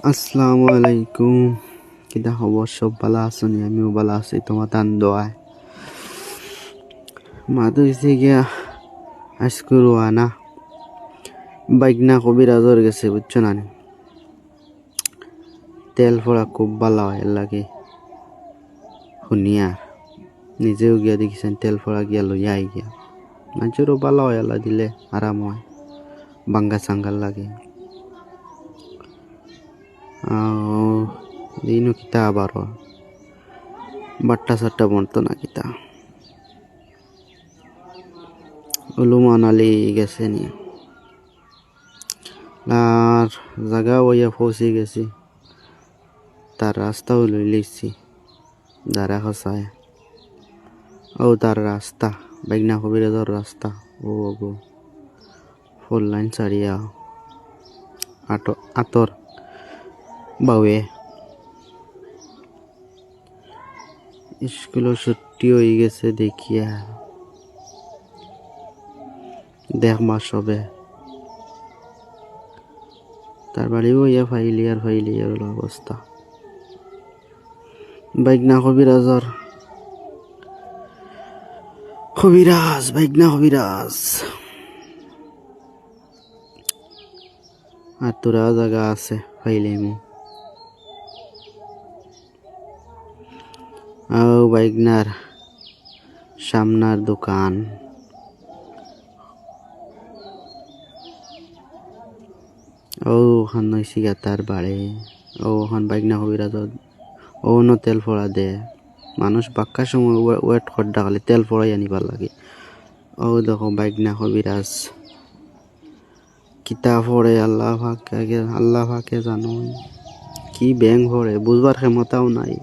আসসালামু আলাইকুম। কিতা খবর? সব ভালো আছেন? আমিও ভালো আছি, তোমার তান দোয়ায়। মাদু হয়েছে গিয়া আজকে রোয়ানা বাইক না কবিরাজর গেছে, বুঝছো না? তেল ফোড়া খুব ভালো হয়, এর লাগে শুনিয়া নিজেও গিয়া দেখিছেন তেল ফোড়া গিয়া লইয়া আই গিয়া মানুষেরও ভালো হয়, আল্লাহ দিলে আরাম হয়, বাঙ্গা সাঙ্গাল লাগে। দিনও কিতা আবার বাট্টা সাট্টা বনতো না কিতা উলুমান আলী গেছে নি আর জায়গা হইয়া পৌঁছে গেছি, তার রাস্তাও লই লিখছি দাঁড়া খসায়। ও তার রাস্তা বাইকনা কবিরাজর রাস্তা, ও গো 4 লাইন ছাড়িয়া আতর বাউে স্কুলও ছুটি হয়ে গেছে দেখিয়া দেখমা সবে তার বাড়িও ইয়া ফাইলিয়ার হলো অবস্থা। বাইকনা বাইকনা কবিরাজ আর তোরা জায়গা আছে ফাইলেমু আও বাইকনার সামনার দোকান ওখান নইসি তার বাড়ি, ওখান বাইকনা কবিরাজ ও ন তেল ফোড়া দে মানুষ বাক্কার সময় ওয়েট করডা খালি তেল ফোড়াই আনিবার লাগে। ও দেখো বাইকনা কবিরাজ কিতা ফোড়ে আল্লাহ ফাঁকে জানো, কি ব্যাং ফোড়ে বুঝবার ক্ষমতাও নাই।